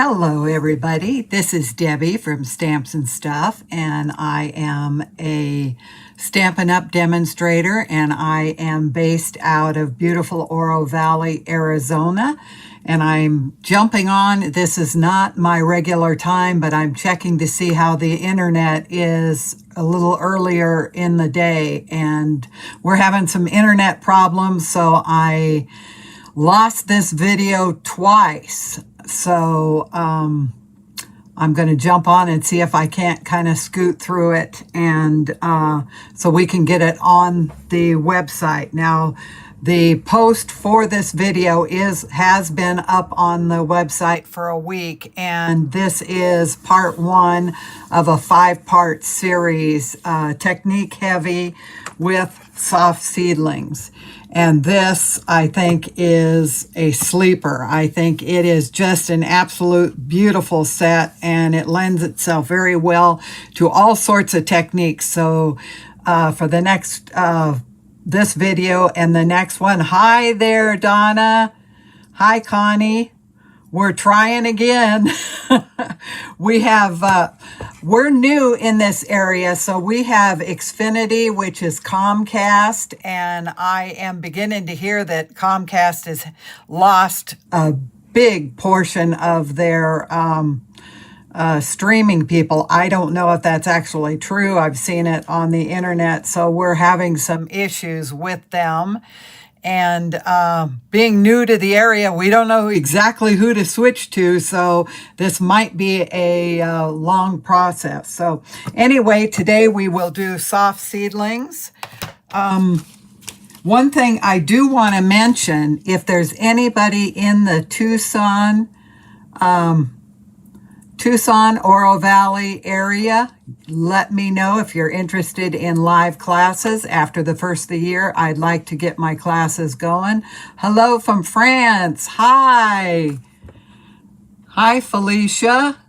Hello everybody, this is Debbie from Stamps and Stuff, and I am a Stampin' Up! Demonstrator, and I am based out of beautiful Oro Valley, Arizona, and I'm jumping on. This is not my regular time, but I'm checking to see how the internet is a little earlier in the day, and we're having some internet problems, so I lost this video twice. So I'm going to jump on and see if I can't kind of scoot through it, and so we can get it on the website. Now, the post for this video has been up on the website for a week, and this is part one of a 5-part series, technique heavy with soft seedlings. And this, I think, is a sleeper. I think it is just an absolute beautiful set, and it lends itself very well to all sorts of techniques. So for the next, this video and the next one, hi there, Donna. Hi, Connie. We're trying again. We have, we're new in this area, so we have Xfinity, which is Comcast, and I am beginning to hear that Comcast has lost a big portion of their streaming people. I don't know if that's actually true. I've seen it on the internet, so we're having some issues with them. And being new to the area, we don't know exactly who to switch to, so this might be a long process. So anyway, today we will do soft seedlings. One thing I do want to mention, if there's anybody in the Tucson, Oro Valley area, let me know if you're interested in live classes. After the first of the year, I'd like to get my classes going. Hello from France. Hi. Hi, Felicia.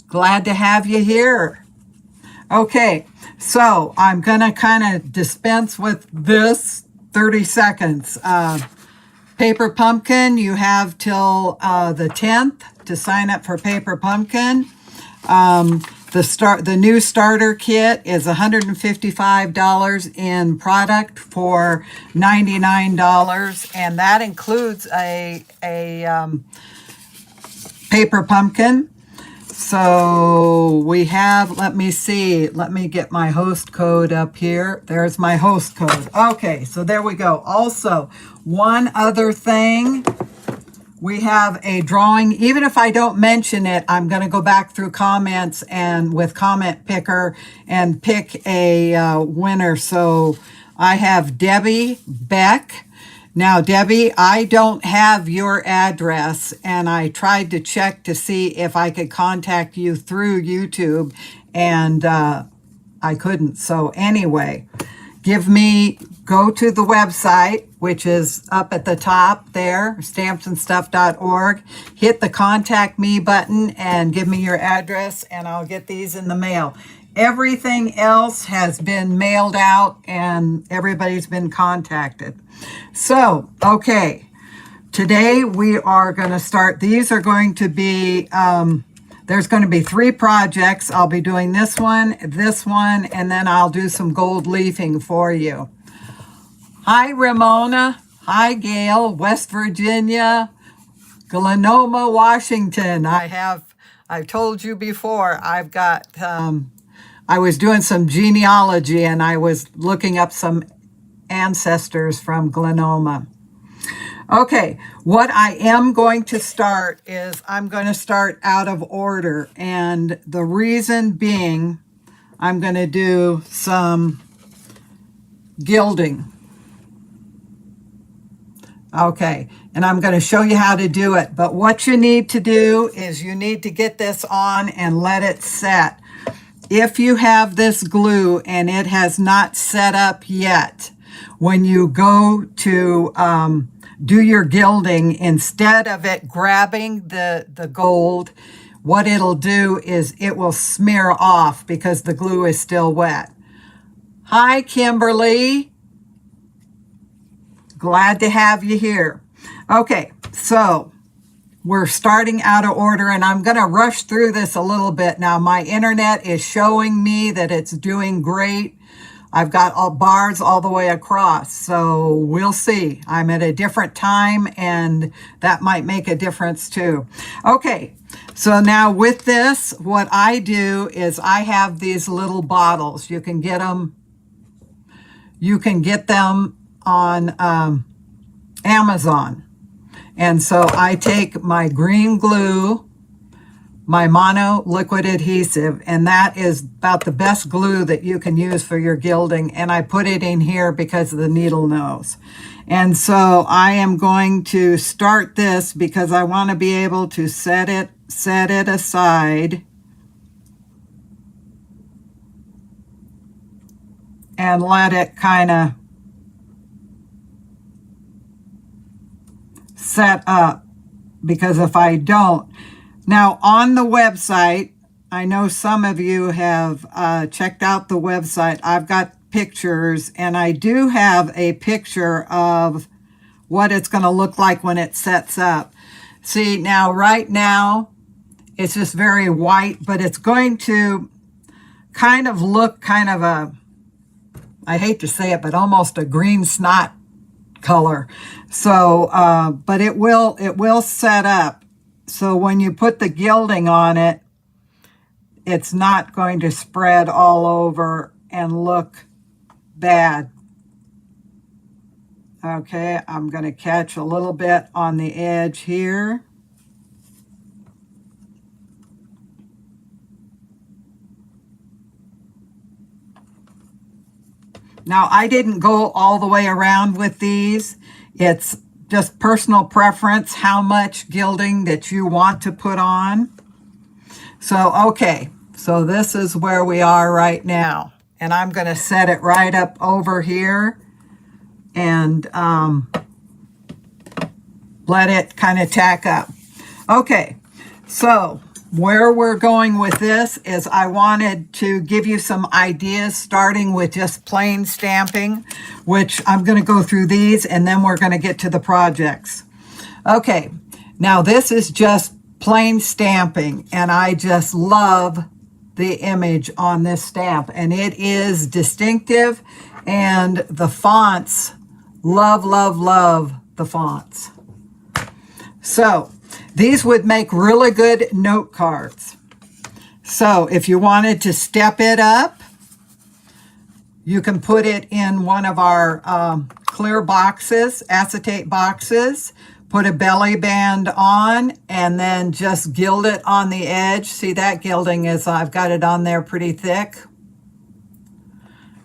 Glad to have you here. Okay, so I'm going to kind of dispense with this 30 seconds. Paper Pumpkin, you have till the 10th to sign up for Paper Pumpkin. The new starter kit is $155 in product for $99, and that includes a Paper Pumpkin. So we have, let me see, let me get my host code up here. There's my host code. Okay, so there we go. Also, one other thing, we have a drawing. Even if I don't mention it, I'm going to go back through comments and with Comment Picker and pick a winner. So I have Debbie Beck. Now, Debbie, I don't have your address, and I tried to check to see if I could contact you through YouTube, and I couldn't. So anyway, go to the website, which is up at the top there, stampsnstuff.org. Hit the Contact Me button and give me your address, and I'll get these in the mail. Everything else has been mailed out, and everybody's been contacted. So, okay, today we are going to start. These are going to be, there's going to be 3 projects. I'll be doing this one, and then I'll do some gold leafing for you. Hi, Ramona. Hi, Gail, West Virginia, Glenoma, Washington. I've told you before, I've got, I was doing some genealogy, and I was looking up some ancestors from Glenoma. Okay, what I am going to start is I'm going to start out of order, and the reason being I'm going to do some gilding. Okay, and I'm going to show you how to do it, but what you need to do is you need to get this on and let it set. If you have this glue and it has not set up yet, when you go to do your gilding, instead of it grabbing the gold, what it'll do is it will smear off because the glue is still wet. Hi, Kimberly. Glad to have you here. Okay, so we're starting out of order, and I'm going to rush through this a little bit. Now, my internet is showing me that it's doing great. I've got all bars all the way across, so we'll see. I'm at a different time, and that might make a difference too. Okay, so now with this, what I do is I have these little bottles. You can get them on Amazon. And so I take my green glue, my mono liquid adhesive, and that is about the best glue that you can use for your gilding. And I put it in here because of the needle nose. And so I am going to start this because I want to be able to set it aside and let it kind of set up, because if I don't, now on the website, I know some of you have checked out the website. I've got pictures, and I do have a picture of what it's going to look like when it sets up. See, now right now it's just very white, but it's going to kind of look kind of a, I hate to say it, but almost a green snot color. So but it will set up, so when you put the gilding on it, it's not going to spread all over and look bad. Okay, I'm going to catch a little bit on the edge here. Now, I didn't go all the way around with these. It's just personal preference, how much gilding that you want to put on. So, okay, so this is where we are right now. And I'm going to set it right up over here and let it kind of tack up. Okay, so where we're going with this is I wanted to give you some ideas, starting with just plain stamping, which I'm going to go through these, and then we're going to get to the projects. Okay, now this is just plain stamping, and I just love the image on this stamp, and it is distinctive, and the fonts, love, love, love the fonts. So these would make really good note cards. So if you wanted to step it up, you can put it in one of our clear boxes, acetate boxes, put a belly band on, and then just gild it on the edge. See, that gilding is, I've got it on there pretty thick.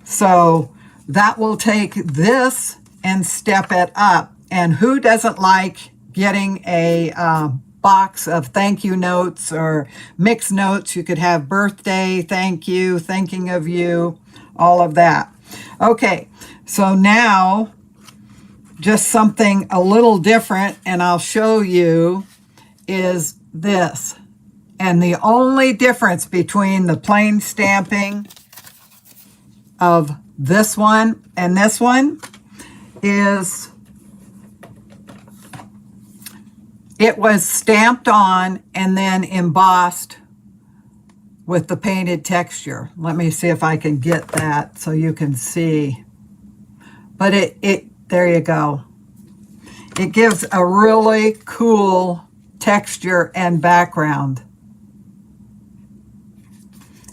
So that will take this and step it up. And who doesn't like getting a box of thank you notes or mixed notes? You could have birthday, thank you, thinking of you, all of that. Okay, so now just something a little different, and I'll show you, is this. And the only difference between the plain stamping of this one and this one is it was stamped on and then embossed with the painted texture. Let me see if I can get that so you can see. But there you go. It gives a really cool texture and background.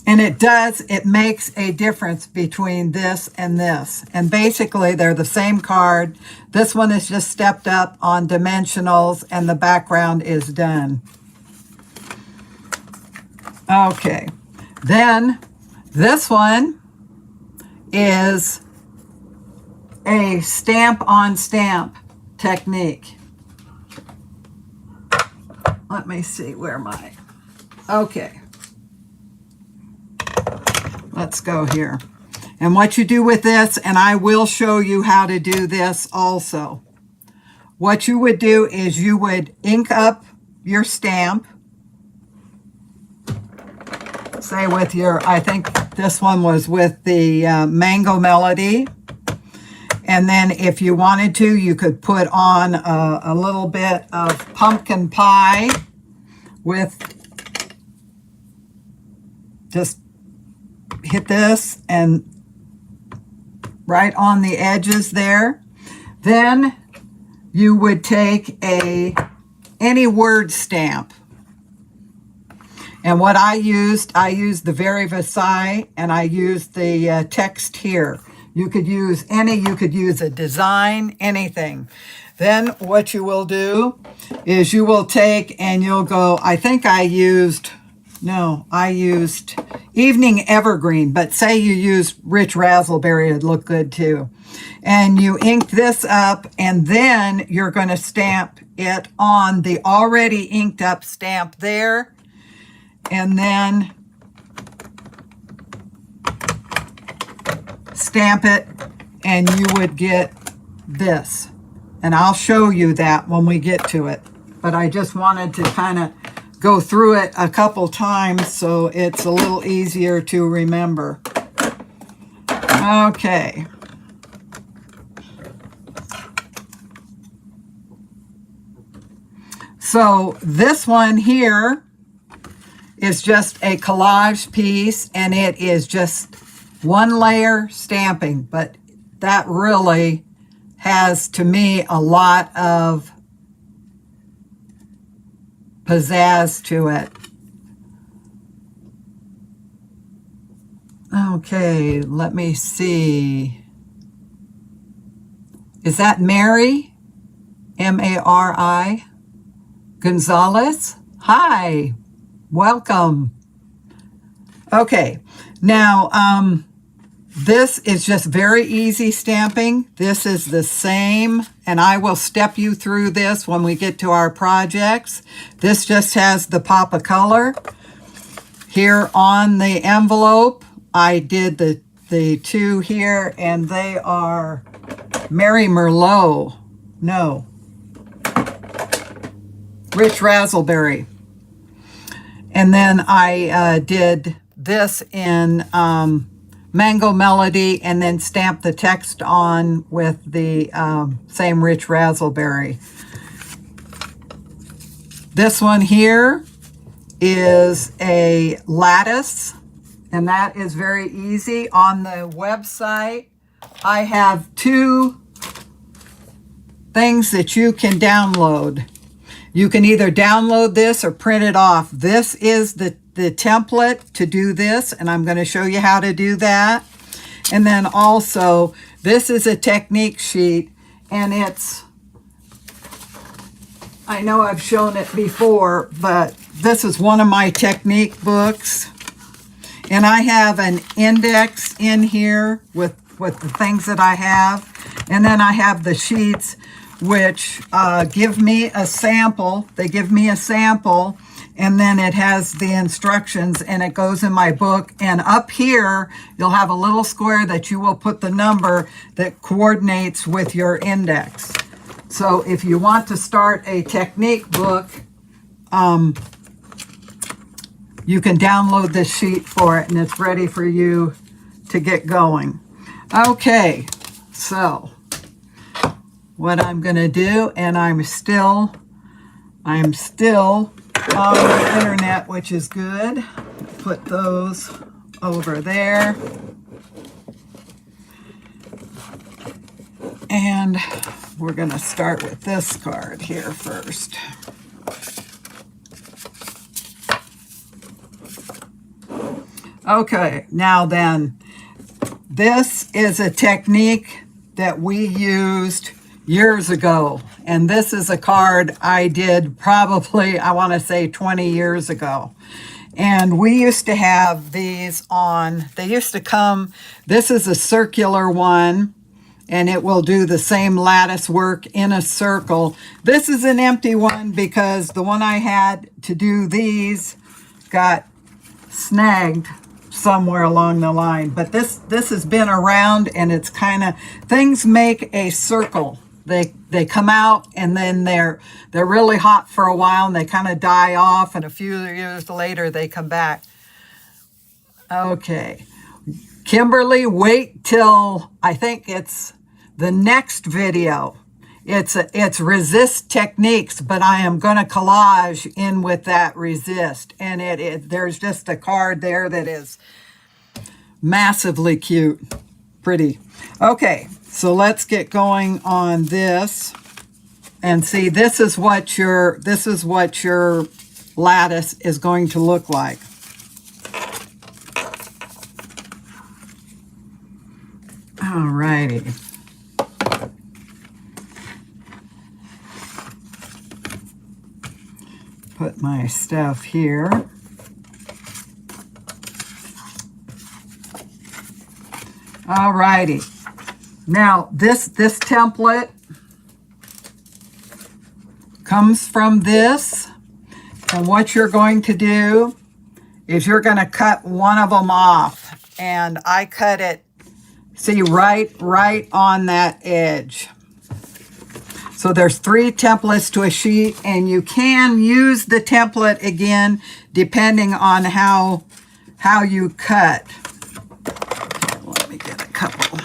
And it makes a difference between this and this. And basically, they're the same card. This one is just stepped up on dimensionals, and the background is done. Okay. Then, this one is a stamp-on-stamp technique. Let me see, where am I? Okay. Let's go here. And what you do with this, and I will show you how to do this also. What you would do is you would ink up your stamp. Say with your, I think this one was with the Mango Melody. And then if you wanted to, you could put on a little bit of pumpkin pie with, just hit this and right on the edges there. Then you would take any word stamp. And what I used the Very Versailles, and I used the text here. You could use any, you could use a design, anything. Then what you will do is you will take and you'll go, I think I used Evening Evergreen, but say you used Rich Raspberry, it'd look good too. And you ink this up, and then you're going to stamp it on the already inked up stamp there. And then stamp it, and you would get this. And I'll show you that when we get to it. But I just wanted to kind of go through it a couple times so it's a little easier to remember. Okay. So this one here is just a collage piece, and it is just one layer stamping, but that really has, to me, a lot of pizzazz to it. Okay, let me see. Is that Mary? M-A-R-I? Gonzalez? Hi, welcome. Okay, now this is just very easy stamping. This is the same, and I will step you through this when we get to our projects. This just has the pop of color. Here on the envelope, I did the two here, and they are Mary Merlot. No. Rich Raspberry. And then I did this in Mango Melody, and then stamped the text on with the same Rich Raspberry. This one here is a Lattice, and that is very easy. On the website, I have two things that you can download. You can either download this or print it off. This is the template to do this, and I'm going to show you how to do that. And then also, this is a technique sheet, and it's, I know I've shown it before, but this is one of my technique books. And I have an index in here with the things that I have. And then I have the sheets which give me a sample. They give me a sample, and then it has the instructions, and it goes in my book. And up here, you'll have a little square that you will put the number that coordinates with your index. So if you want to start a technique book, you can download this sheet for it, and it's ready for you to get going. Okay, so what I'm going to do, and I'm still on the internet, which is good. Put those over there. And we're going to start with this card here first. Okay, now then, this is a technique that we used years ago, and this is a card I did probably, I want to say 20 years ago. And we used to have these on, they used to come, this is a circular one, and it will do the same lattice work in a circle. This is an empty one because the one I had to do these got snagged somewhere along the line. But this has been around, and it's kind of, things make a circle. They come out, and then they're really hot for a while, and they kind of die off, and a few years later they come back. Okay, Kimberly, wait till, I think it's the next video. It's resist techniques, but I am going to collage in with that resist. And there's just a card there that is massively cute. Pretty. Okay, so let's get going on this. And see, this is what your lattice is going to look like. All righty. Put my stuff here. All righty. Now, this template comes from this. And what you're going to do is you're going to cut one of them off. And I cut it, see, right on that edge. So there's 3 templates to a sheet, and you can use the template again depending on how you cut. Okay, let me get a couple.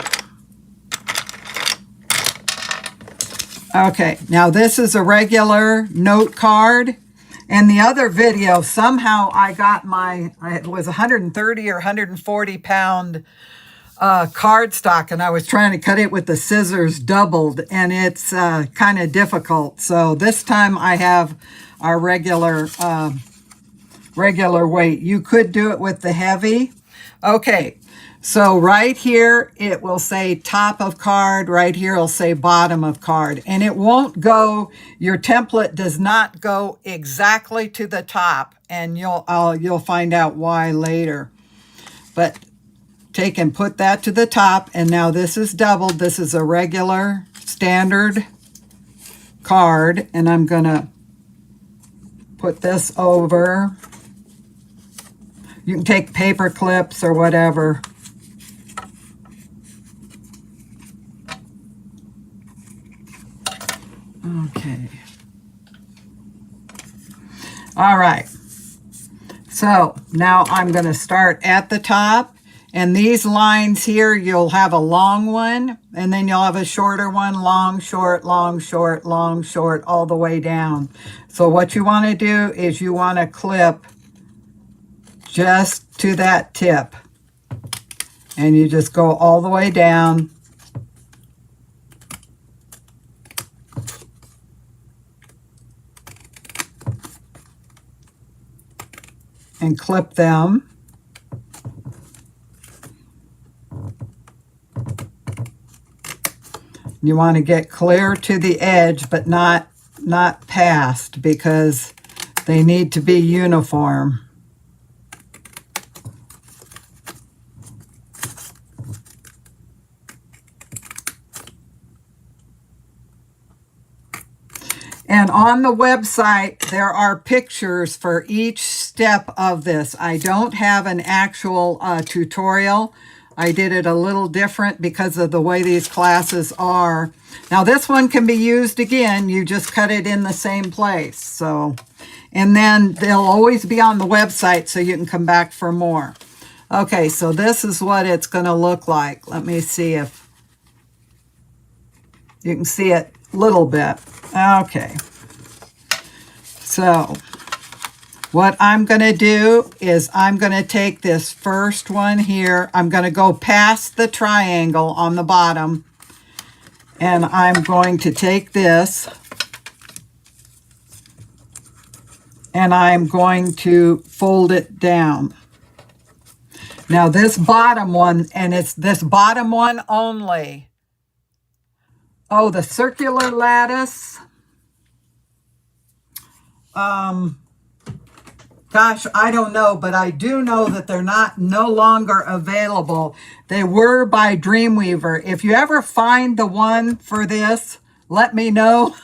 Okay, now this is a regular note card. And the other video, somehow I got it was 130 or 140 pound cardstock, and I was trying to cut it with the scissors doubled, and it's kind of difficult. So this time I have our regular weight. You could do it with the heavy. Okay, so right here it will say top of card, right here it'll say bottom of card, and it won't go, your template does not go exactly to the top, and you'll find out why later. But take and put that to the top, and now this is doubled. This is a regular standard card, and I'm gonna put this over. You can take paper clips or whatever. Okay. All right. So now I'm going to start at the top. And these lines here, you'll have a long one, and then you'll have a shorter one, long, short, long, short, long, short, all the way down. So what you want to do is you want to clip just to that tip. And you just go all the way down. And clip them. You want to get clear to the edge, but not past, because they need to be uniform. And on the website, there are pictures for each step of this. I don't have an actual tutorial. I did it a little different because of the way these classes are. Now this one can be used again. You just cut it in the same place. So, and then they'll always be on the website so you can come back for more. Okay, so this is what it's going to look like. Let me see if you can see it a little bit. Okay. So what I'm going to do is I'm going to take this first one here. I'm going to go past the triangle on the bottom. And I'm going to take this. And I'm going to fold it down. Now this bottom one, and it's this bottom one only. Oh, the circular lattice. Gosh, I don't know, but I do know that they're no longer available. They were by Dreamweaver. If you ever find the one for this, let me know.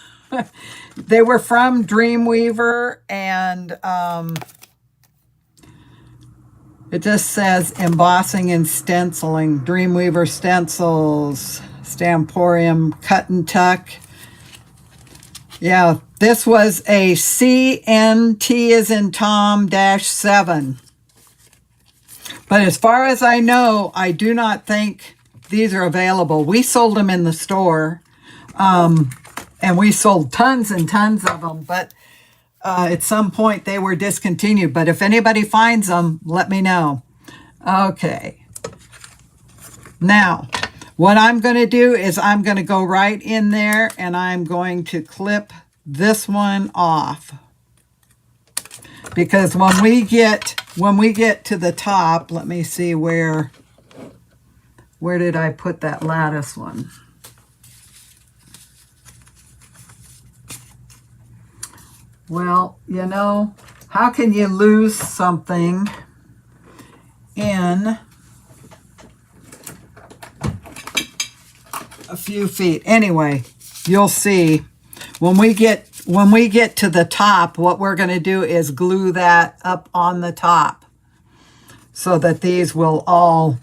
They were from Dreamweaver, and it just says embossing and stenciling. Dreamweaver stencils, Stamporium cut and tuck. Yeah, this was a CNT as in Tom -7. But as far as I know, I do not think these are available. We sold them in the store, and we sold tons and tons of them, but at some point they were discontinued. But if anybody finds them, let me know. Okay. Now, what I'm going to do is I'm going to go right in there and I'm going to clip this one off. Because when we get to the top, let me see where did I put that lattice one? Well, you know, how can you lose something in a few feet? Anyway, you'll see when we get to the top, what we're going to do is glue that up on the top so that these will all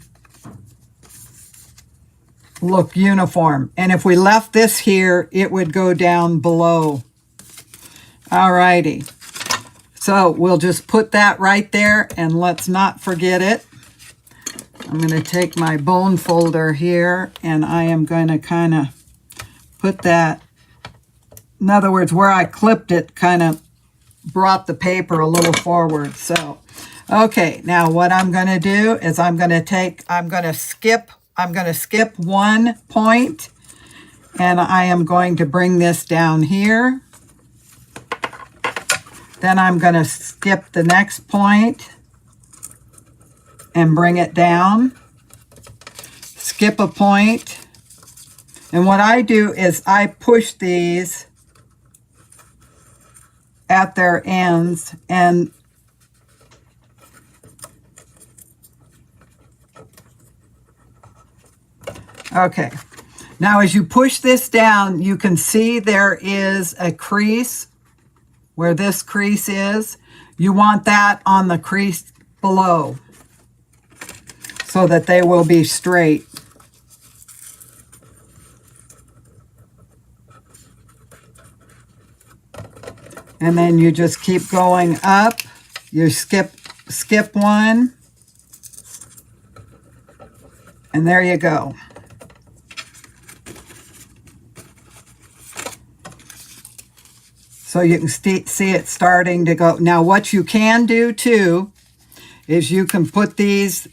look uniform. And if we left this here, it would go down below. Alrighty, so we'll just put that right there, and let's not forget it. I'm going to take my bone folder here, and I am going to kind of put that, in other words, where I clipped it kind of brought the paper a little forward. So, okay, now what I'm going to do is I'm going to skip 1 point, and I am going to bring this down here. Then I'm going to skip the next point and bring it down. Skip a point. And what I do is I push these at their ends and okay. Now as you push this down, you can see there is a crease where this crease is. You want that on the crease below so that they will be straight. And then you just keep going up. You skip one. And there you go. So you can see it starting to go. Now what you can do too is you can put these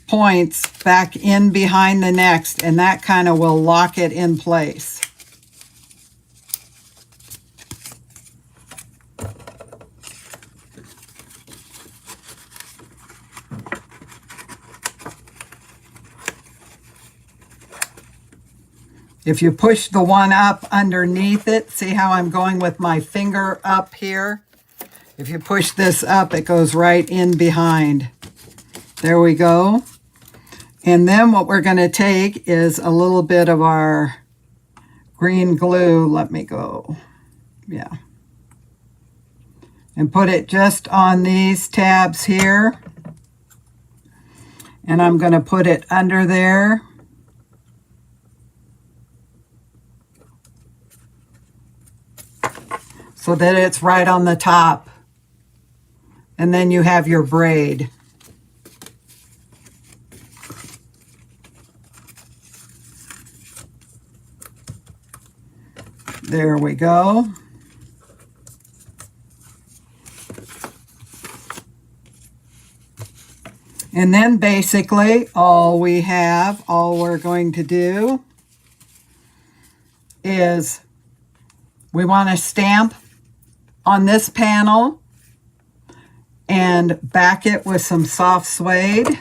points back in behind the next, and that kind of will lock it in place. If you push the one up underneath it, see how I'm going with my finger up here? If you push this up, it goes right in behind. There we go. And then what we're going to take is a little bit of our green glue. Let me go. Yeah. And put it just on these tabs here. And I'm going to put it under there. So that it's right on the top. And then you have your braid. There we go. And then basically all we're going to do is we want to stamp on this panel and back it with some soft suede.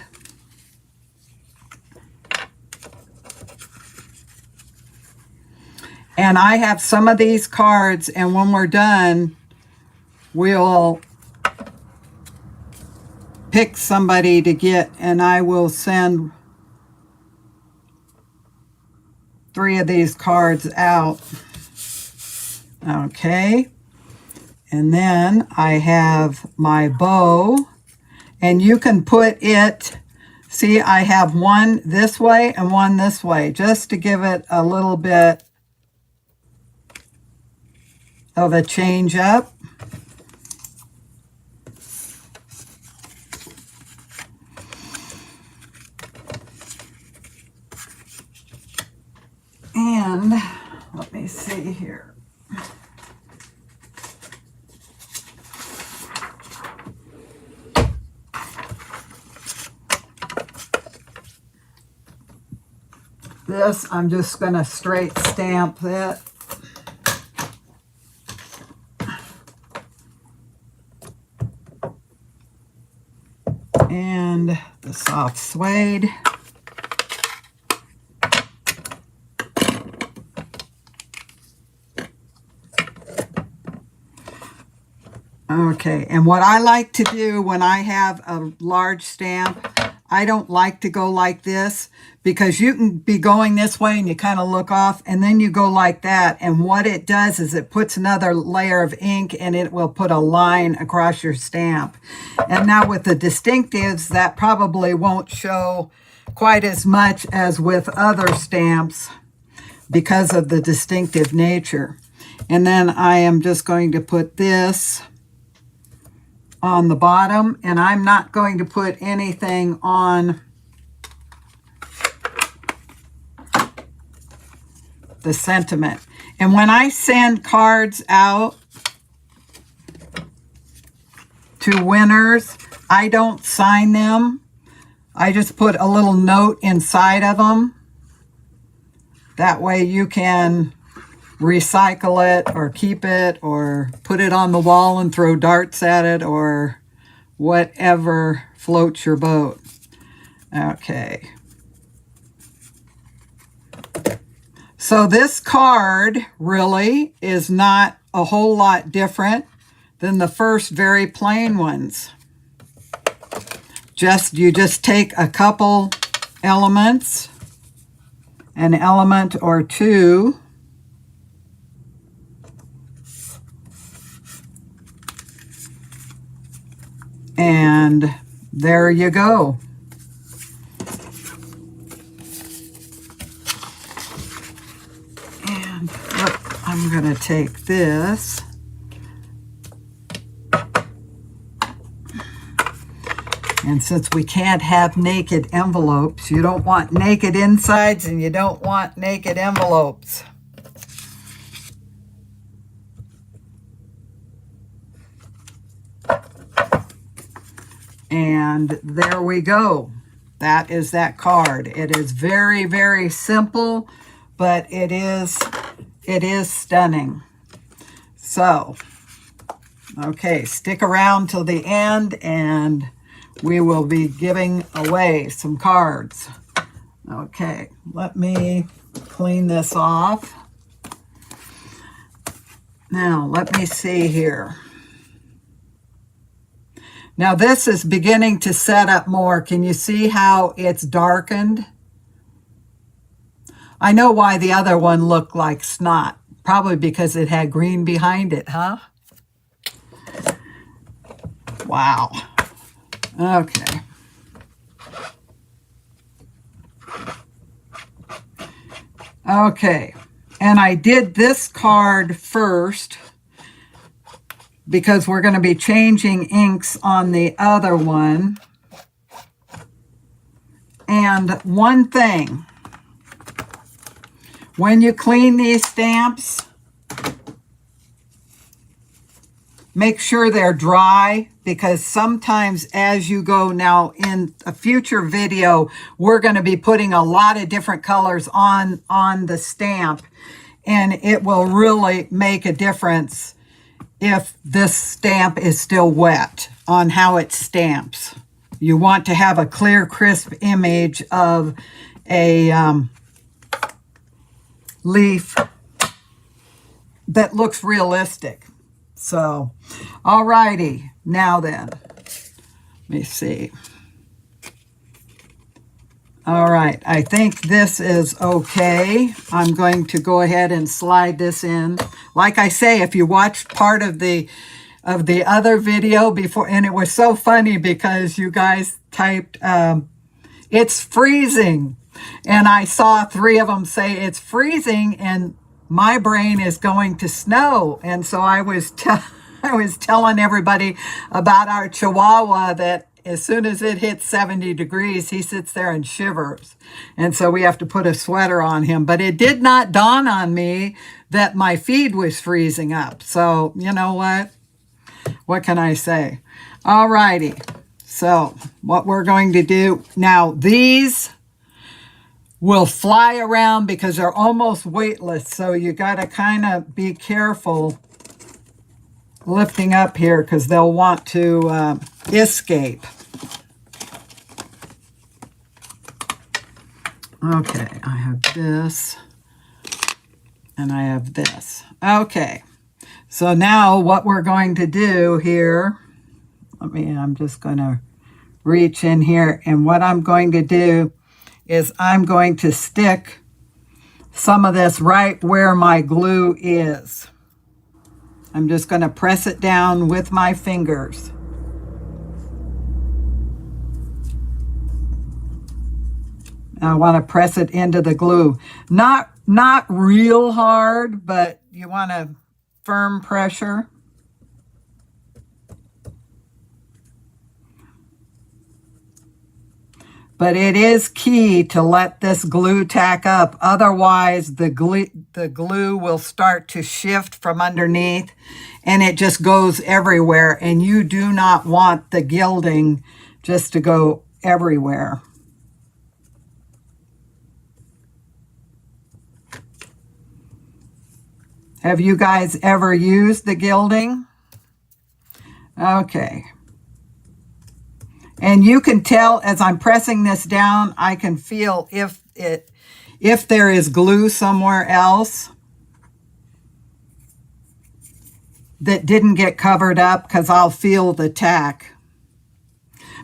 And I have some of these cards, and when we're done, we'll pick somebody to get, and I will send 3 of these cards out. Okay. And then I have my bow, and you can put it, see, I have one this way and one this way, just to give it a little bit of a change up. see here. This, I'm just going to straight stamp it. And the soft suede. Okay, and what I like to do when I have a large stamp, I don't like to go like this, because you can be going this way and you kind of look off, and then you go like that, and what it does is it puts another layer of ink and it will put a line across your stamp. And now with the distinctives, that probably won't show quite as much as with other stamps because of the distinctive nature. And then I am just going to put this on the bottom, and I'm not going to put anything on the sentiment. And when I send cards out to winners, I don't sign them. I just put a little note inside of them. That way you can recycle it or keep it or put it on the wall and throw darts at it or whatever floats your boat. Okay. So this card really is not a whole lot different than the first very plain ones. You just take a couple elements, an element or two, and there you go. And look, I'm going to take this. And since we can't have naked envelopes, you don't want naked insides and you don't want naked envelopes. And there we go. That is that card. It is very, very simple, but it is stunning. So, okay, stick around till the end and we will be giving away some cards. Okay, let me clean this off. Now, let me see here. Now this is beginning to set up more. Can you see how it's darkened? I know why the other one looked like snot. Probably because it had green behind it, huh? Wow. Okay. Okay. And I did this card first because we're going to be changing inks on the other one. And one thing, when you clean these stamps, make sure they're dry, because sometimes as you go, now in a future video, we're going to be putting a lot of different colors on the stamp, and it will really make a difference if this stamp is still wet on how it stamps. You want to have a clear, crisp image of a leaf that looks realistic. So, all righty. Now then, let me see. All right, I think this is okay. I'm going to go ahead and slide this in. Like I say, if you watched part of the other video before, and it was so funny because you guys typed, it's freezing. And I saw 3 of them say it's freezing and my brain is going to snow. And so I was telling everybody about our Chihuahua that as soon as it hits 70 degrees, he sits there and shivers. And so we have to put a sweater on him. But it did not dawn on me that my feed was freezing up. So, you know what? What can I say? All righty. So what we're going to do now, these will fly around because they're almost weightless. So you got to kind of be careful lifting up here because they'll want to escape. Okay, I have this and I have this. Okay, so now what we're going to do here, I'm just going to reach in here, and what I'm going to do is I'm going to stick some of this right where my glue is. I'm just going to press it down with my fingers. I want to press it into the glue. Not real hard, but you want a firm pressure. But it is key to let this glue tack up. Otherwise, the glue will start to shift from underneath and it just goes everywhere. And you do not want the gilding just to go everywhere. Have you guys ever used the gilding? Okay. And you can tell as I'm pressing this down, I can feel if there is glue somewhere else that didn't get covered up, because I'll feel the tack.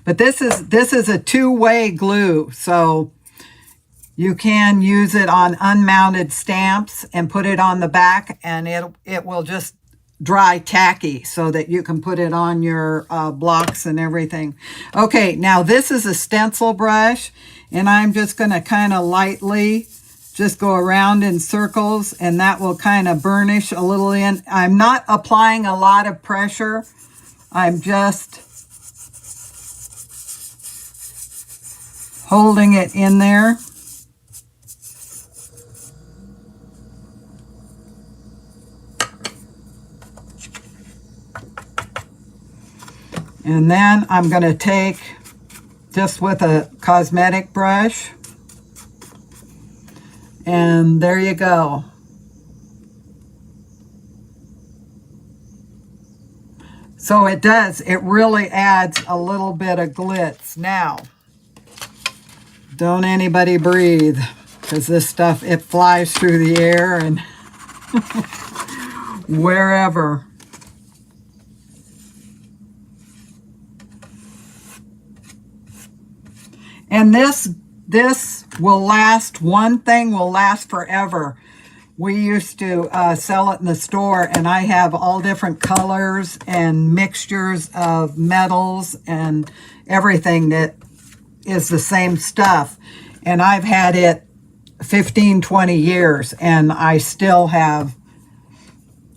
But this is a two-way glue, so you can use it on unmounted stamps and put it on the back, and it will just dry tacky so that you can put it on your blocks and everything. Okay, now this is a stencil brush, and I'm just going to kind of lightly just go around in circles, and that will kind of burnish a little in. I'm not applying a lot of pressure. I'm just holding it in there. And then I'm going to take, just with a cosmetic brush, and there you go. So it really adds a little bit of glitz. Now, don't anybody breathe, because this stuff, it flies through the air and wherever. And this will last, one thing will last forever. We used to sell it in the store, and I have all different colors and mixtures of metals and everything that is the same stuff. And I've had it 15, 20 years, and I still have,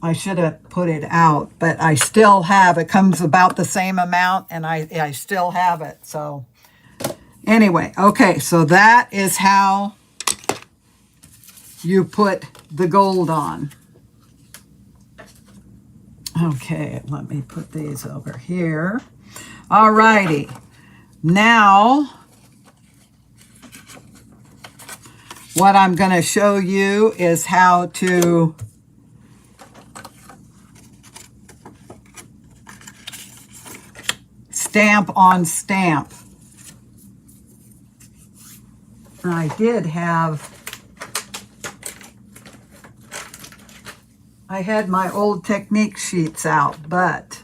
I should have put it out, but I still have, it comes about the same amount, and I still have it, so. Anyway, okay, so that is how you put the gold on. Okay, let me put these over here. All righty. Now, what I'm going to show you is how to stamp on stamp. I had my old technique sheets out, but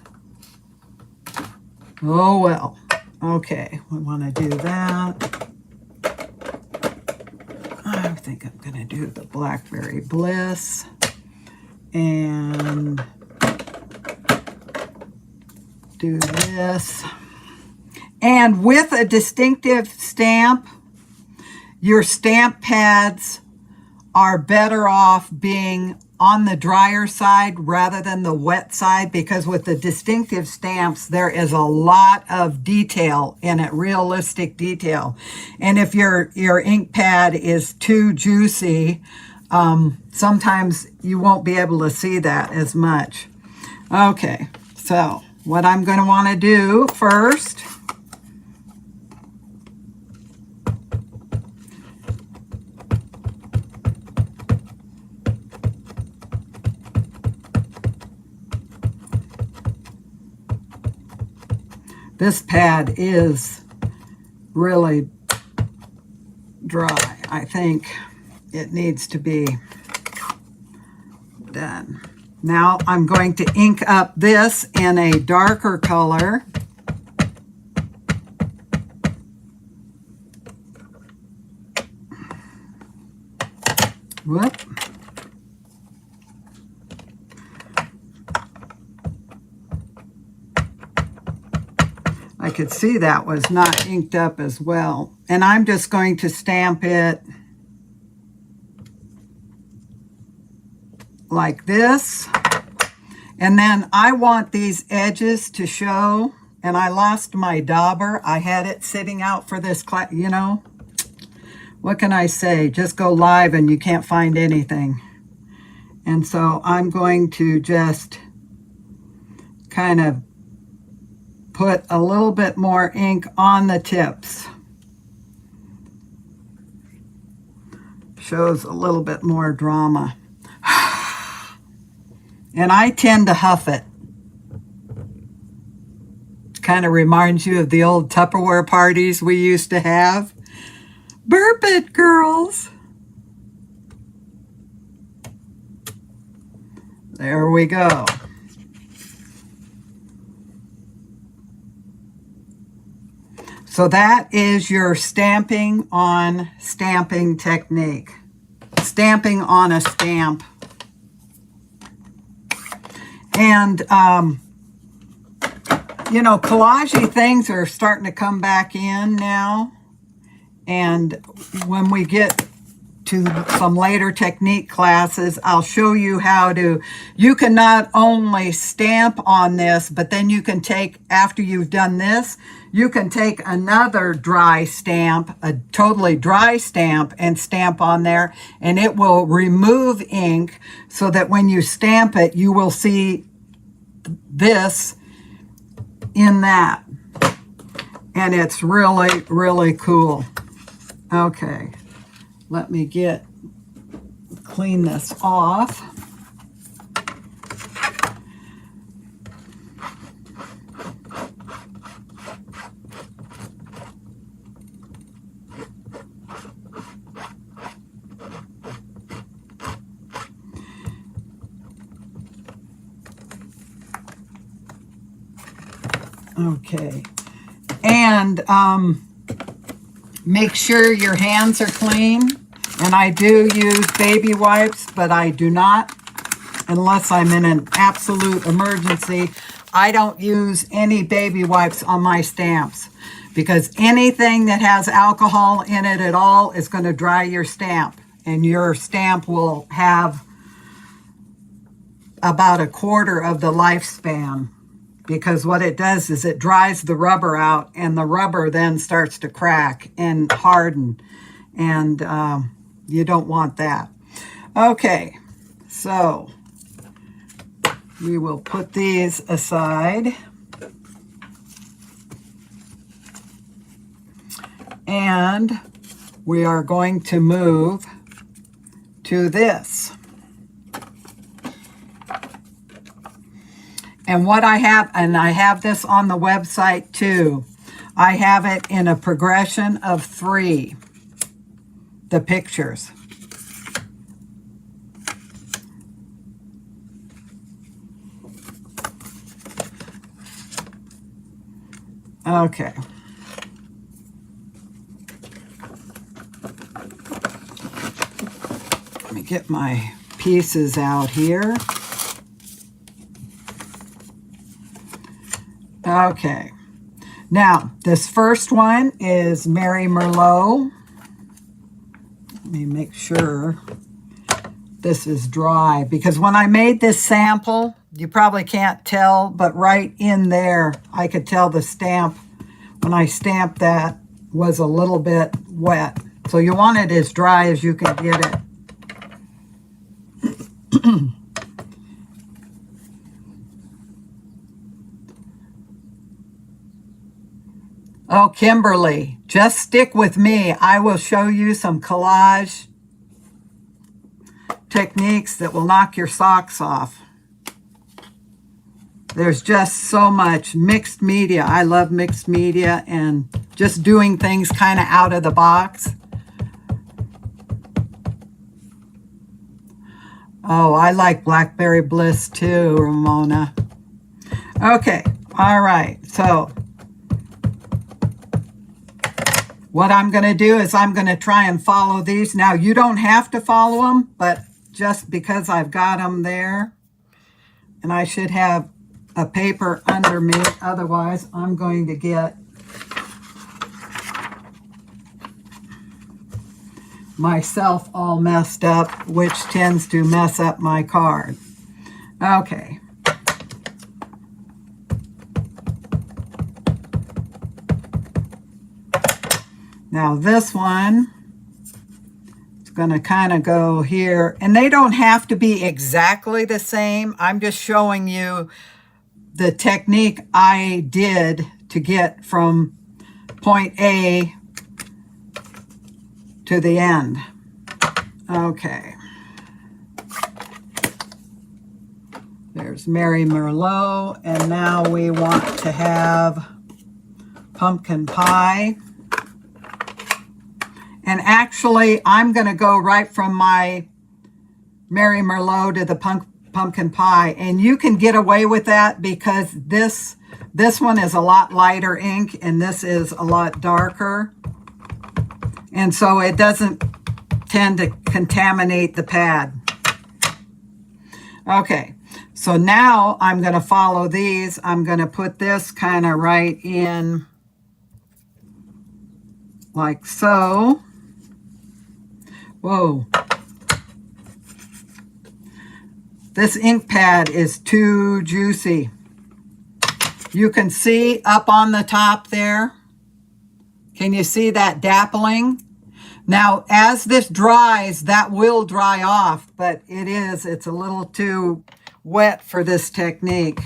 oh well. Okay, we want to do that. I think I'm going to do the Blackberry Bliss and do this. And with a distinctive stamp, your stamp pads are better off being on the drier side rather than the wet side, because with the distinctive stamps, there is a lot of detail in it, realistic detail. And if your ink pad is too juicy, sometimes you won't be able to see that as much. Okay, so what I'm going to want to do first, this pad is really dry. I think it needs to be done. Now I'm going to ink up this in a darker color. Whoop. I could see that was not inked up as well. And I'm just going to stamp it like this. And then I want these edges to show. And I lost my dauber. I had it sitting out for this class, you know. What can I say? Just go live and you can't find anything. And so I'm going to just kind of put a little bit more ink on the tips. Shows a little bit more drama. And I tend to huff it. Kind of reminds you of the old Tupperware parties we used to have. Burp it, girls. There we go. So that is your stamping on stamping technique. Stamping on a stamp. And, you know, collage-y things are starting to come back in now. And when we get to some later technique classes, I'll show you how to, you can not only stamp on this, but then you can take, after you've done this, you can take another dry stamp, a totally dry stamp, and stamp on there, and it will remove ink so that when you stamp it, you will see this in that. And it's really, really cool. Okay, let me clean this off. Okay, and make sure your hands are clean. And I do use baby wipes, but I do not, unless I'm in an absolute emergency, I don't use any baby wipes on my stamps, because anything that has alcohol in it at all is going to dry your stamp. And your stamp will have about a quarter of the lifespan, because what it does is it dries the rubber out, and the rubber then starts to crack and harden. And you don't want that. Okay, so we will put these aside. And we are going to move to this. And what I have, and I have this on the website too, I have it in a progression of 3, the pictures. Okay. Let me get my pieces out here. Okay, now this first one is Mary Merlot. Let me make sure this is dry, because when I made this sample, you probably can't tell, but right in there, I could tell the stamp, when I stamped that, was a little bit wet. So you want it as dry as you can get it. Oh, Kimberly, just stick with me. I will show you some collage techniques that will knock your socks off. There's just so much mixed media. I love mixed media and just doing things kind of out of the box. Oh, I like Blackberry Bliss too, Ramona. Okay, all right, so what I'm going to do is I'm going to try and follow these. Now, you don't have to follow them, but just because I've got them there, and I should have a paper under me, otherwise I'm going to get myself all messed up, which tends to mess up my card. Okay. Now this one is going to kind of go here, and they don't have to be exactly the same. I'm just showing you the technique I did to get from point A to the end. Okay. There's Mary Merlot, and now we want to have pumpkin pie. And actually, I'm going to go right from my Mary Merlot to the pumpkin pie. And you can get away with that because this one is a lot lighter ink and this is a lot darker. And so it doesn't tend to contaminate the pad. Okay, so now I'm going to follow these. I'm going to put this kind of right in like so. Whoa. This ink pad is too juicy. You can see up on the top there. Can you see that dappling? Now, as this dries, that will dry off, but it's a little too wet for this technique.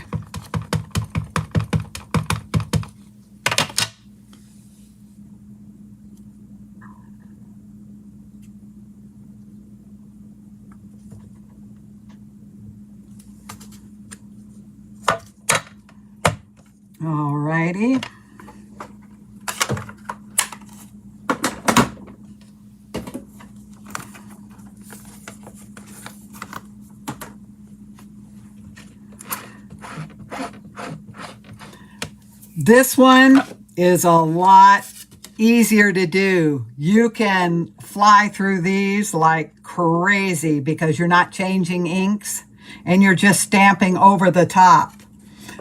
All righty. This one is a lot easier to do. You can fly through these like crazy because you're not changing inks and you're just stamping over the top.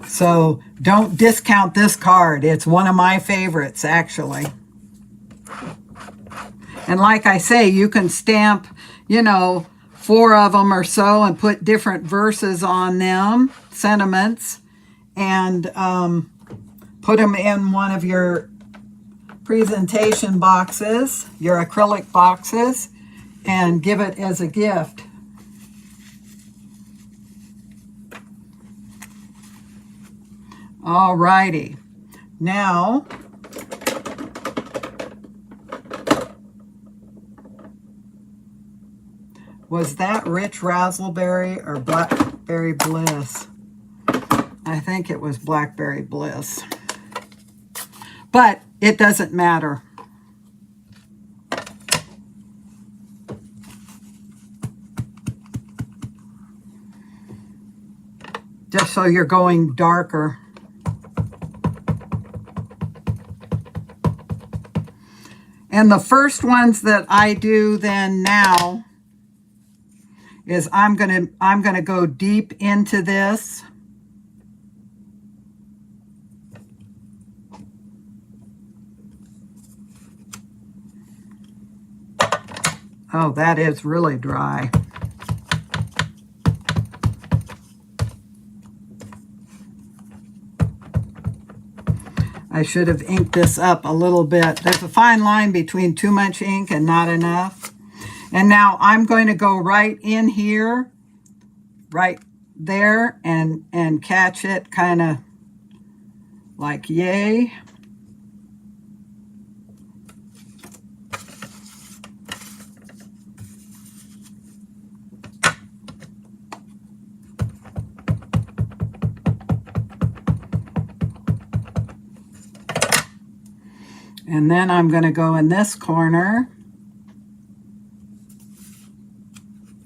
So don't discount this card. It's one of my favorites, actually. And like I say, you can stamp, 4 of them or so and put different verses on them, sentiments, and put them in one of your presentation boxes, your acrylic boxes, and give it as a gift. All righty. Now, was that Rich Razzleberry or Blackberry Bliss? I think it was Blackberry Bliss. But it doesn't matter. Just so you're going darker. And the first ones that I do then now is I'm gonna go deep into this. Oh, that is really dry. I should have inked this up a little bit. There's a fine line between too much ink and not enough. And now I'm going to go right in here, right there, and catch it kind of like yay. And then I'm going to go in this corner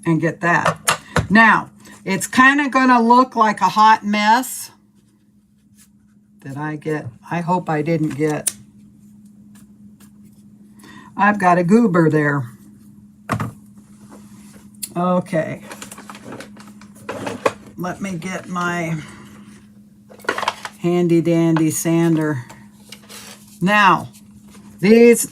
and get that. Now, it's kind of going to look like a hot mess. Did I get? I hope I didn't get. I've got a goober there. Okay. Let me get my handy dandy sander. Now, these,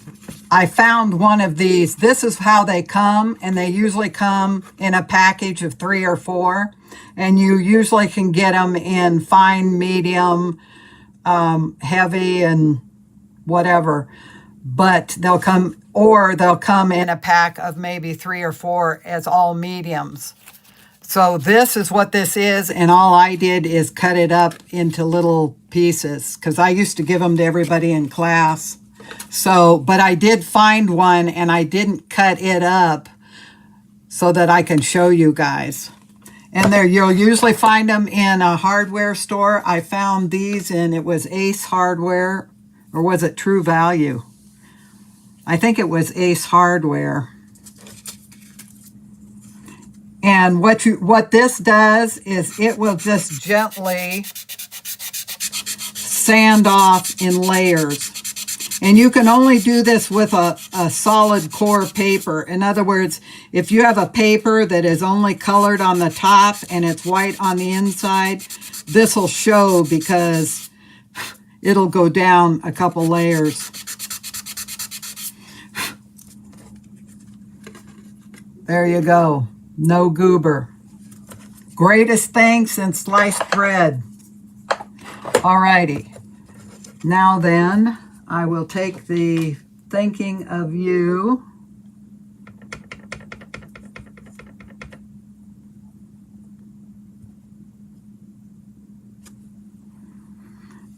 I found one of these. This is how they come, and they usually come in a package of 3 or 4. And you usually can get them in fine, medium, heavy, and whatever. But they'll come, or they'll come in a pack of maybe 3 or 4 as all mediums. So this is what this is, and all I did is cut it up into little pieces, because I used to give them to everybody in class. So, but I did find one, and I didn't cut it up so that I can show you guys. And there, you'll usually find them in a hardware store. I found these, and it was Ace Hardware, or was it True Value? I think it was Ace Hardware. And what this does is it will just gently sand off in layers. And you can only do this with a solid core paper. In other words, if you have a paper that is only colored on the top and it's white on the inside, this will show because it'll go down a couple layers. There you go. No goober. Greatest thing since sliced bread. Alrighty. Now then, I will take the Thinking of You.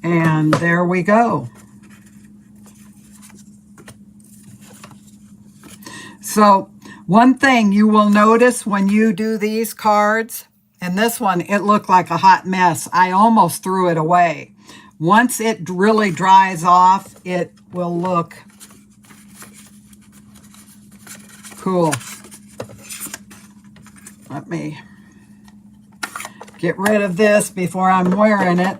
And there we go. So, one thing you will notice when you do these cards, and this one, it looked like a hot mess. I almost threw it away. Once it really dries off, it will look cool. Let me get rid of this before I'm wearing it.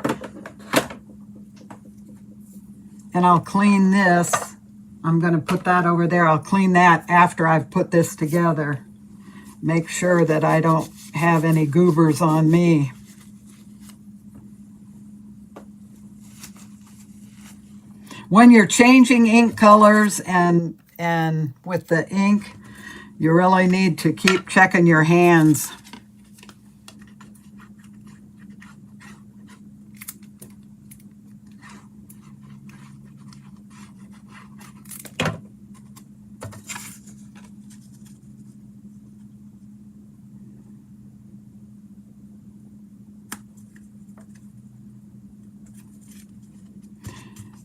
And I'll clean this. I'm going to put that over there. I'll clean that after I've put this together. Make sure that I don't have any goobers on me. When you're changing ink colors and with the ink, you really need to keep checking your hands.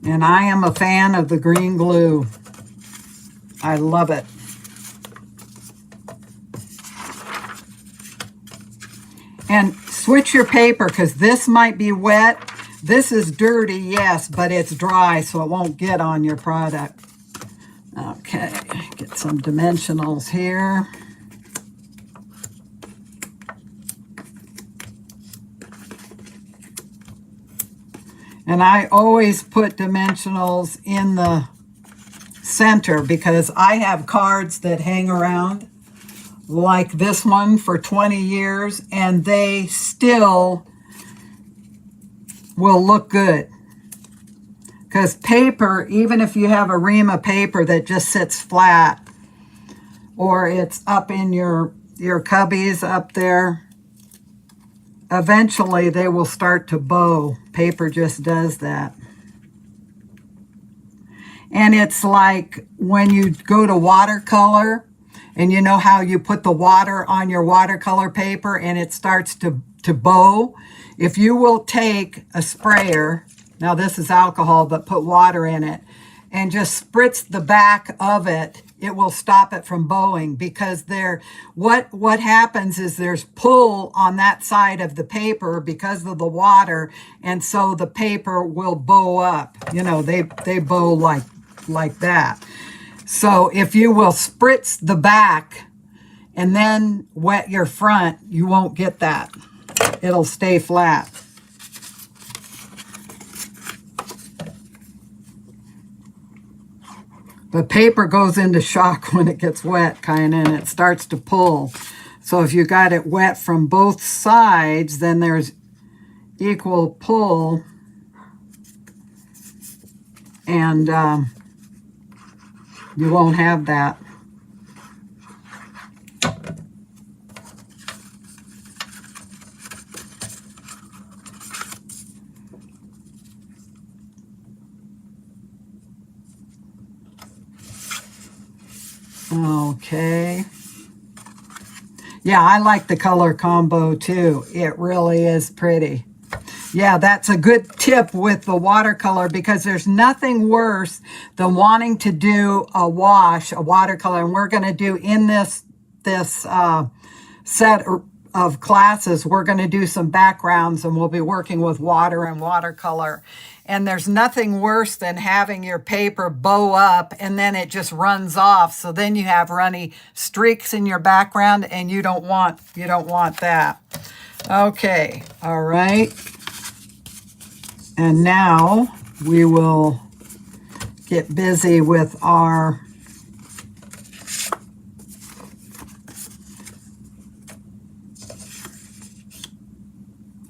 And I am a fan of the green glue. I love it. And switch your paper, because this might be wet. This is dirty, yes, but it's dry, so it won't get on your product. Okay, get some dimensionals here. And I always put dimensionals in the center because I have cards that hang around like this one for 20 years and they still will look good. Because paper, even if you have a ream of paper that just sits flat or it's up in your cubbies up there, eventually they will start to bow. Paper just does that. And it's like when you go to watercolor, and you know how you put the water on your watercolor paper and it starts to bow? If you will take a sprayer, now this is alcohol, but put water in it, and just spritz the back of it, it will stop it from bowing, because what happens is there's pull on that side of the paper because of the water, and so the paper will bow up. You know, they bow like that. So if you will spritz the back and then wet your front, you won't get that. It'll stay flat. But paper goes into shock when it gets wet, kind of, and it starts to pull. So if you got it wet from both sides, then there's equal pull, and you won't have that. Okay. Yeah, I like the color combo too. It really is pretty. Yeah, that's a good tip with the watercolor, because there's nothing worse than wanting to do a watercolor. And we're going to do in this set of classes, we're going to do some backgrounds, and we'll be working with water and watercolor. And there's nothing worse than having your paper bow up and then it just runs off. So then you have runny streaks in your background, and you don't want that. Okay, all right. And now we will get busy with our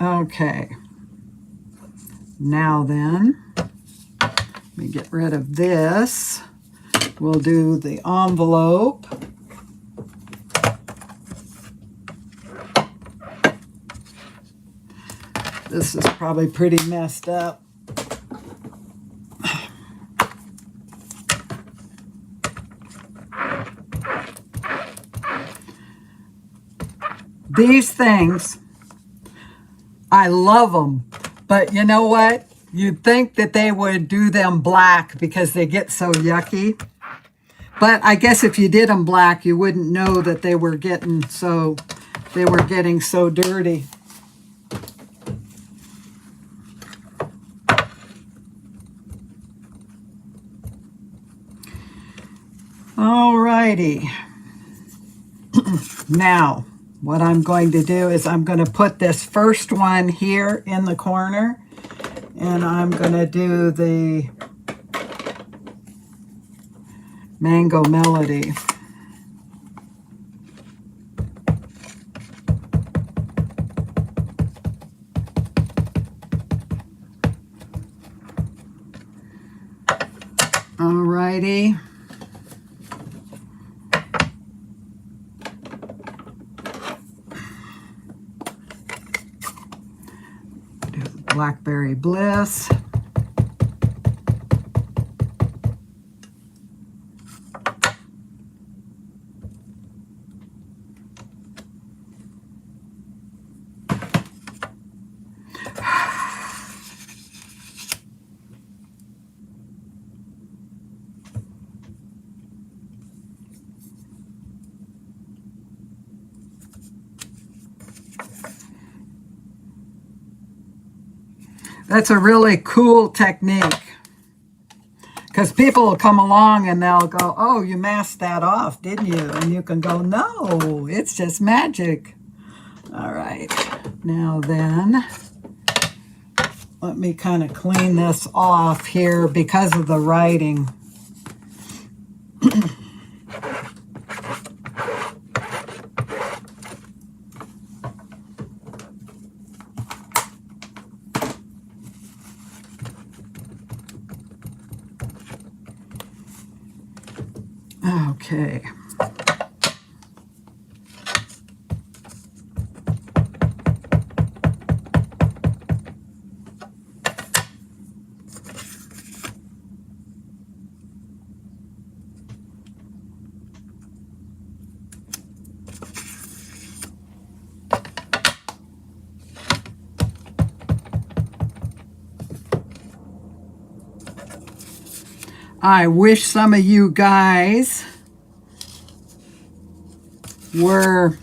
okay. Now then, let me get rid of this. We'll do the envelope. This is probably pretty messed up. These things, I love them. But you know what? You'd think that they would do them black because they get so yucky. But I guess if you did them black, you wouldn't know that they were getting so dirty. All righty. Now, what I'm going to do is I'm going to put this first one here in the corner, and I'm going to do the Mango Melody. All righty. Blackberry Bliss. That's a really cool technique, because people will come along and they'll go, oh, you masked that off, didn't you? And you can go, no, it's just magic. All right, now then, let me kind of clean this off here because of the writing. Okay. I wish some of you guys were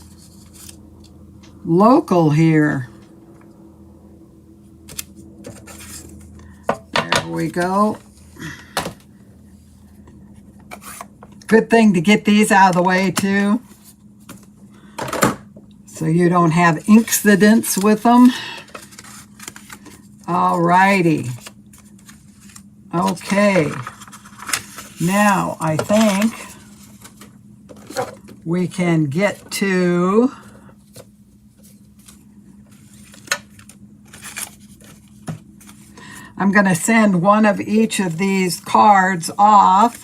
local here. There we go. Good thing to get these out of the way too, so you don't have incidents with them. All righty. Okay. Now I think we can get to I'm going to send one of each of these cards off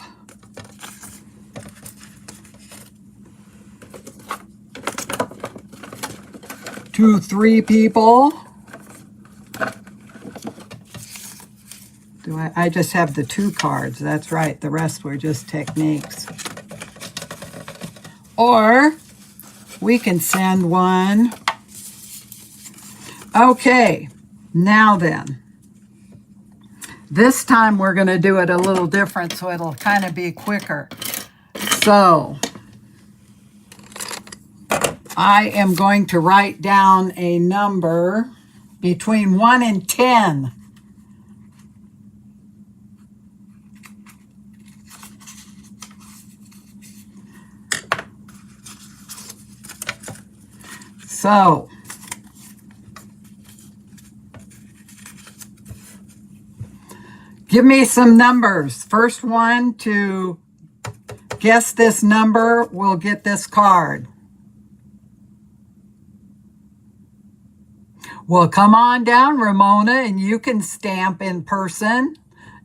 to 3 people. I just have the 2 cards. That's right. The rest were just techniques. Or we can send one. Okay. Now then. This time we're going to do it a little different, so it'll kind of be quicker. So I am going to write down a number between 1 and 10. So give me some numbers. First one to guess this number will get this card. Well, come on down, Ramona, and you can stamp in person.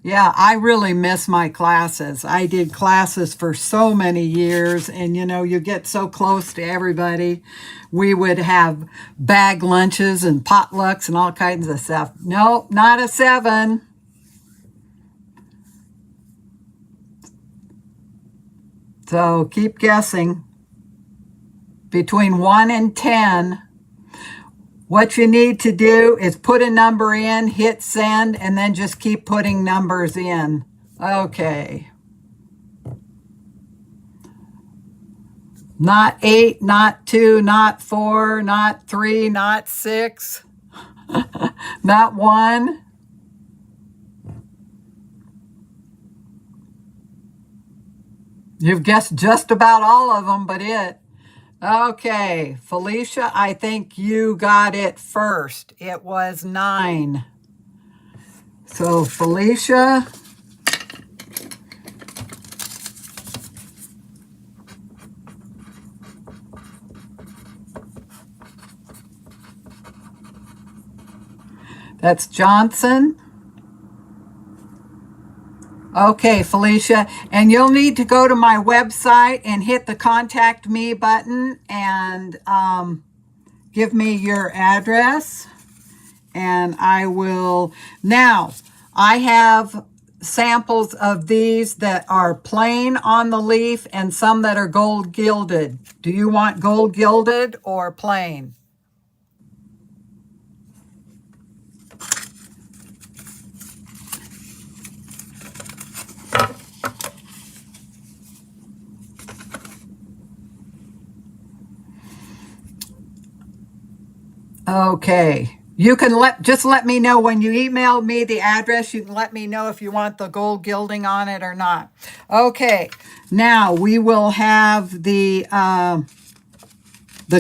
Yeah, I really miss my classes. I did classes for so many years, and you know, you get so close to everybody. We would have bag lunches and potlucks and all kinds of stuff. Nope, not a 7. So keep guessing. Between 1 and 10. What you need to do is put a number in, hit send, and then just keep putting numbers in. Okay. Not 8, not 2, not 4, not 3, not 6, not 1. You've guessed just about all of them, but it. Okay, Felicia, I think you got it first. It was 9. So, Felicia, that's Johnson. Okay, Felicia, and you'll need to go to my website and hit the contact me button and give me your address, and I will. Now, I have samples of these that are plain on the leaf and some that are gold gilded. Do you want gold gilded or plain? Okay. You can just let me know when you email me the address. You can let me know if you want the gold gilding on it or not. Okay. Now we will have the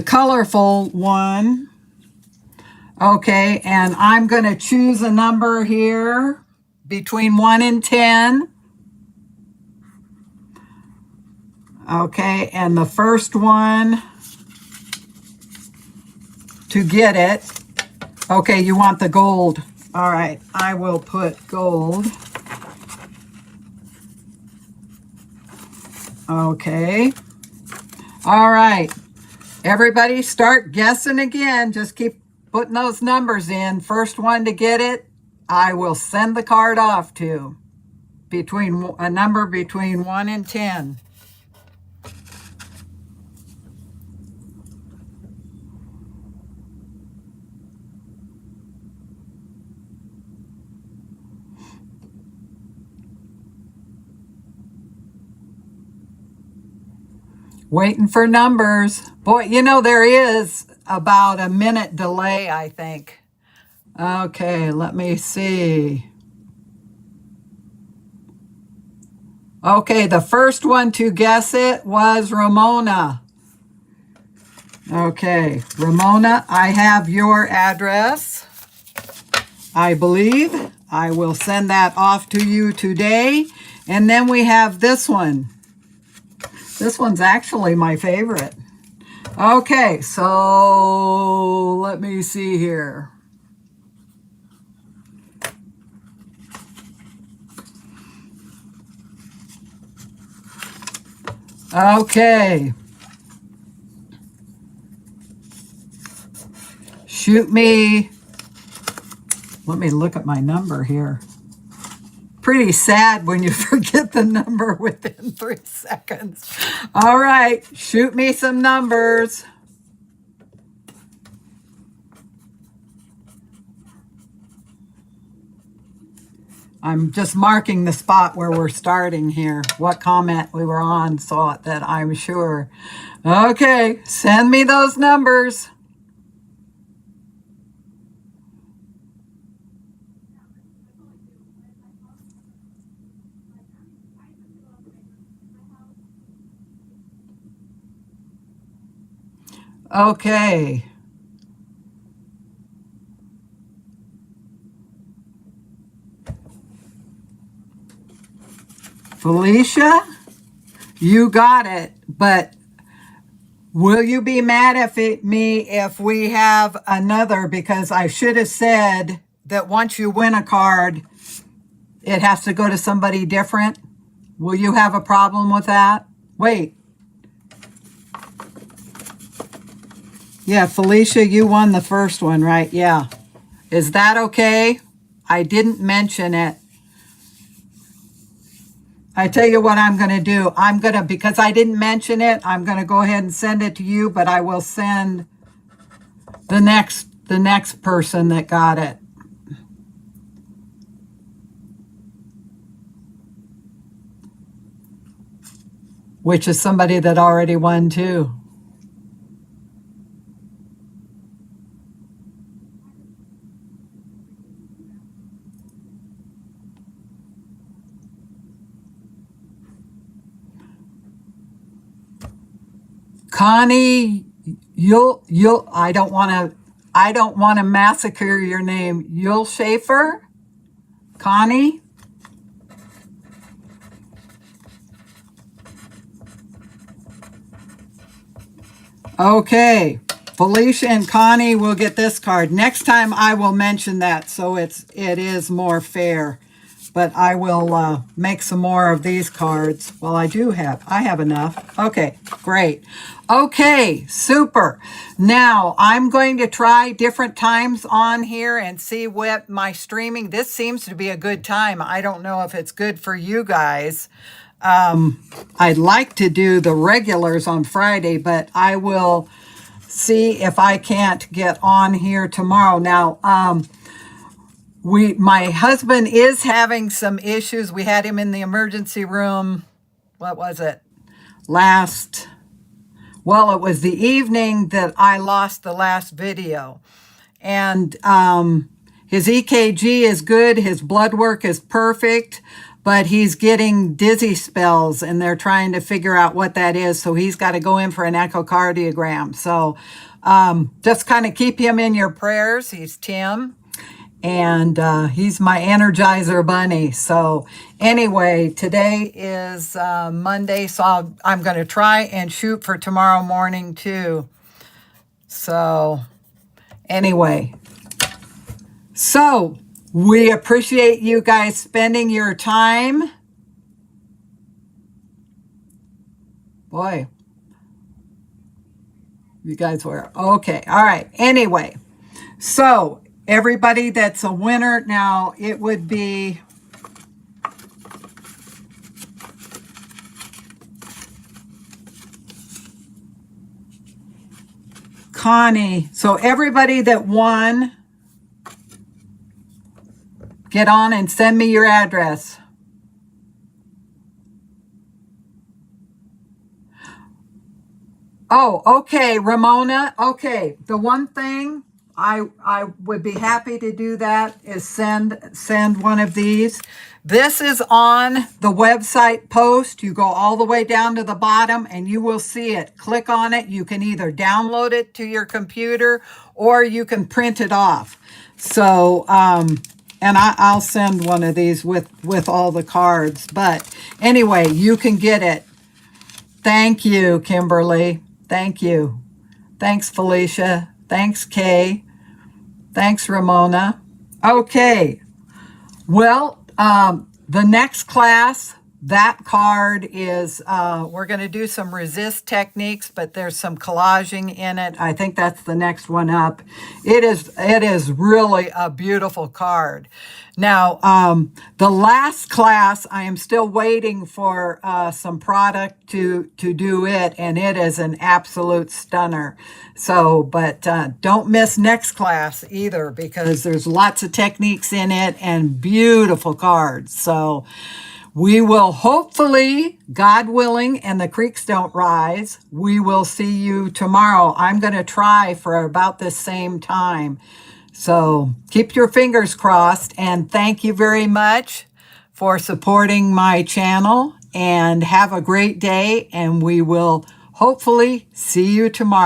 colorful one. Okay, and I'm going to choose a number here between 1 and 10. Okay, and the first one to get it. Okay, you want the gold. All right, I will put gold. Okay. All right. Everybody start guessing again. Just keep putting those numbers in. First one to get it, I will send the card off to. Between a number between 1 and 10. Waiting for numbers. Boy, you know, there is about a minute delay, I think. Okay, let me see. Okay, the first one to guess it was Ramona. Okay, Ramona, I have your address. I believe I will send that off to you today. And then we have this one. This one's actually my favorite. Okay, so let me see here. Okay. Shoot me. Let me look at my number here. Pretty sad when you forget the number within 3 seconds. All right, shoot me some numbers. I'm just marking the spot where we're starting here, what comment we were on, so that I'm sure. Okay, send me those numbers. Okay. Felicia, you got it, but will you be mad at me if we have another? Because I should have said that once you win a card, it has to go to somebody different. Will you have a problem with that? Wait. Yeah, Felicia, you won the first one, right? Yeah. Is that okay? I didn't mention it. I tell you what I'm going to do. Because I didn't mention it, I'm going to go ahead and send it to you, but I will send the next person that got it. Which is somebody that already won too. Connie, I don't want to massacre your name. Yul Schaefer? Connie? Okay. Felicia and Connie will get this card. Next time I will mention that so it is more fair. But I will make some more of these cards. Well, I have enough. Okay, great. Okay, super. Now, I'm going to try different times on here and see what my streaming, this seems to be a good time. I don't know if it's good for you guys. I'd like to do the regulars on Friday, but I will see if I can't get on here tomorrow. Now, my husband is having some issues. We had him in the emergency room. What was it? It was the evening that I lost the last video. And his EKG is good. His blood work is perfect. But he's getting dizzy spells, and they're trying to figure out what that is. So he's got to go in for an echocardiogram. So just kind of keep him in your prayers. He's Tim. And he's my Energizer bunny. So anyway, today is Monday, so I'm going to try and shoot for tomorrow morning too. So anyway, so we appreciate you guys spending your time. Boy, you guys were okay. All right. Anyway, so everybody that's a winner now, it would be Connie. So everybody that won, get on and send me your address. Oh, okay, Ramona. Okay, the one thing I would be happy to do that is send one of these. This is on the website post. You go all the way down to the bottom and you will see it. Click on it. You can either download it to your computer or you can print it off. So, and I'll send one of these with all the cards. But anyway, you can get it. Thank you, Kimberly. Thank you. Thanks, Felicia. Thanks, Kay. Thanks, Ramona. Okay. Well, the next class, that card is, we're going to do some resist techniques, but there's some collaging in it. I think that's the next one up. It is really a beautiful card. Now, the last class, I am still waiting for some product to do it, and it is an absolute stunner. So, but don't miss next class either, because there's lots of techniques in it and beautiful cards. So we will hopefully, God willing, and the creeks don't rise, we will see you tomorrow. I'm going to try for about the same time. So keep your fingers crossed, and thank you very much for supporting my channel, and have a great day, and we will hopefully see you tomorrow.